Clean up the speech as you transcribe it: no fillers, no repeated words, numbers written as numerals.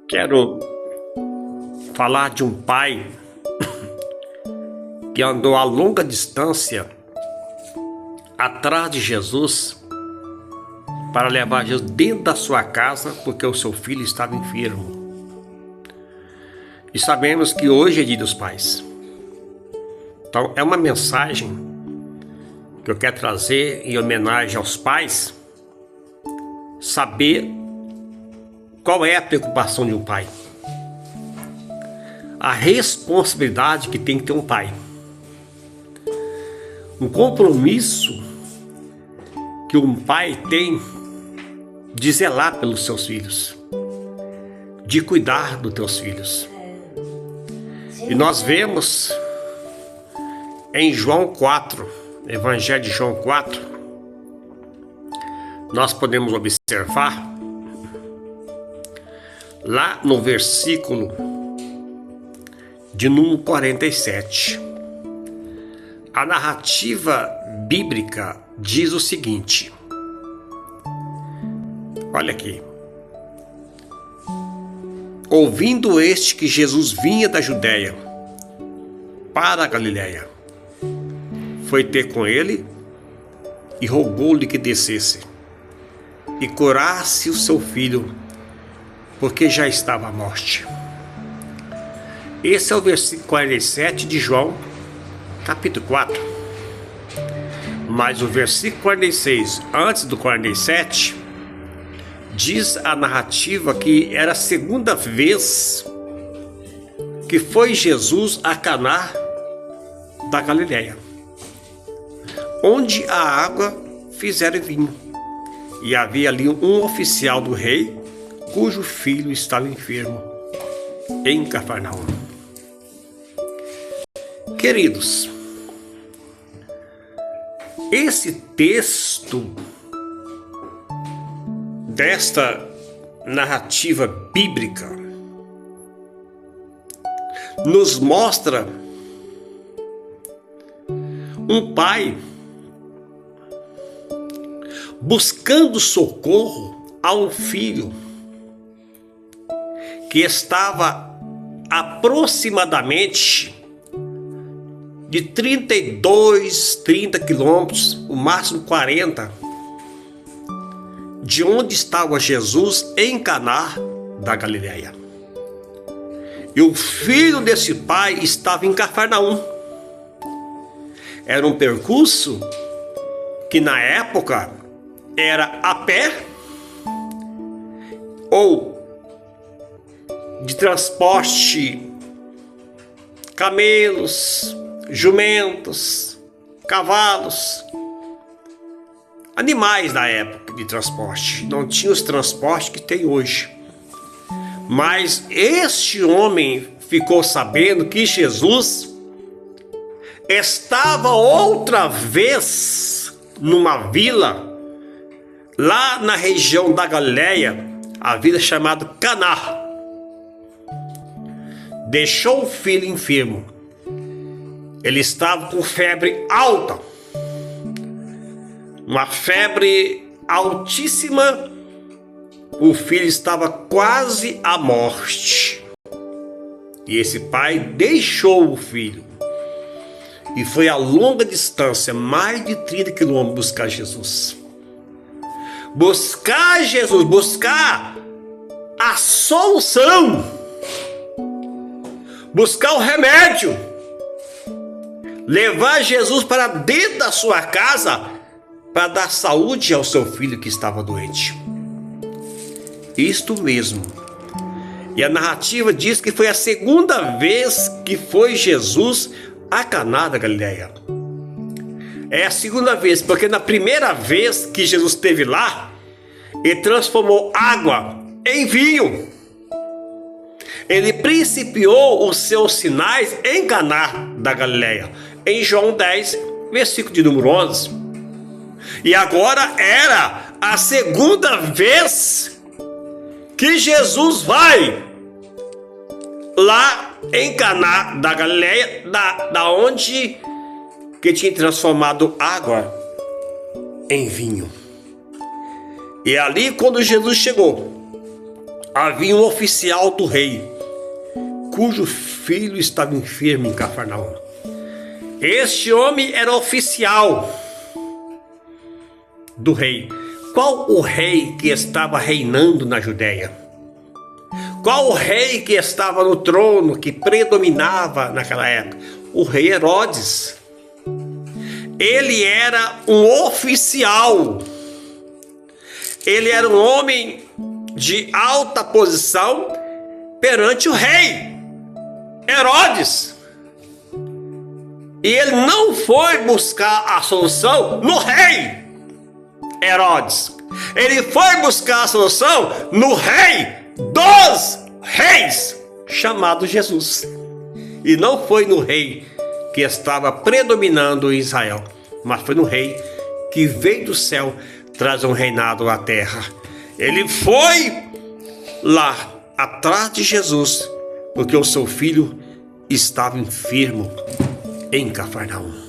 Quero falar de um pai que andou a longa distância atrás de Jesus para levar Jesus dentro da sua casa porque o seu filho estava enfermo. E sabemos que hoje é Dia dos Pais. Então é uma mensagem que eu quero trazer em homenagem aos pais, saber qual é a preocupação de um pai, a responsabilidade que tem que ter um pai, um compromisso que um pai tem de zelar pelos seus filhos, de cuidar dos teus filhos. E nós vemos em João 4, Evangelho de João 4, nós podemos observar lá no versículo de número 47. A narrativa bíblica diz o seguinte: olha aqui. Ouvindo este que Jesus vinha da Judéia para a Galiléia, foi ter com ele e rogou-lhe que descesse e curasse o seu filho, porque já estava à morte. Esse é o versículo 47 de João, capítulo 4. Mas o versículo 46, antes do 47, diz a narrativa que era a segunda vez que foi Jesus a Caná da Galiléia, onde a água fizeram vinho. E havia ali um oficial do rei, cujo filho estava enfermo, em Cafarnaum. Queridos, esse texto desta narrativa bíblica nos mostra um pai buscando socorro a um filho que estava aproximadamente de 30 quilômetros, o máximo 40, de onde estava Jesus em Caná da Galiléia. E o filho desse pai estava em Cafarnaum. Era um percurso que na época era a pé ou de transporte, camelos, jumentos, cavalos, animais da época de transporte. Não tinha os transportes que tem hoje. Mas este homem ficou sabendo que Jesus estava outra vez numa vila lá na região da Galiléia, a vila chamada Caná. Deixou o filho enfermo. Ele estava com febre alta, uma febre altíssima. O filho estava quase à morte. E esse pai deixou o filho e foi a longa distância, mais de 30 quilômetros, buscar Jesus. Buscar Jesus, buscar a solução, buscar o remédio, levar Jesus para dentro da sua casa para dar saúde ao seu filho que estava doente. Isto mesmo. E a narrativa diz que foi a segunda vez que foi Jesus a Caná da Galiléia. É a segunda vez, porque na primeira vez que Jesus esteve lá, ele transformou água em vinho. Ele principiou os seus sinais em Caná da Galiléia, em João 10, versículo de número 11. E agora era a segunda vez que Jesus vai lá em Caná da Galiléia, da onde que tinha transformado água em vinho. E ali, quando Jesus chegou, havia um oficial do rei, cujo filho estava enfermo em Cafarnaum. Este homem era oficial do rei. Qual o rei que estava reinando na Judéia? Qual o rei que estava no trono, que predominava naquela época? O rei Herodes. Ele era um oficial. Ele era um homem de alta posição perante o rei Herodes. E ele não foi buscar a solução no rei Herodes. Ele foi buscar a solução no rei dos reis, chamado Jesus. E não foi no rei que estava predominando em Israel, mas foi no rei que veio do céu trazer um reinado à terra. Ele foi lá atrás de Jesus, porque o seu filho estava enfermo em Cafarnaum.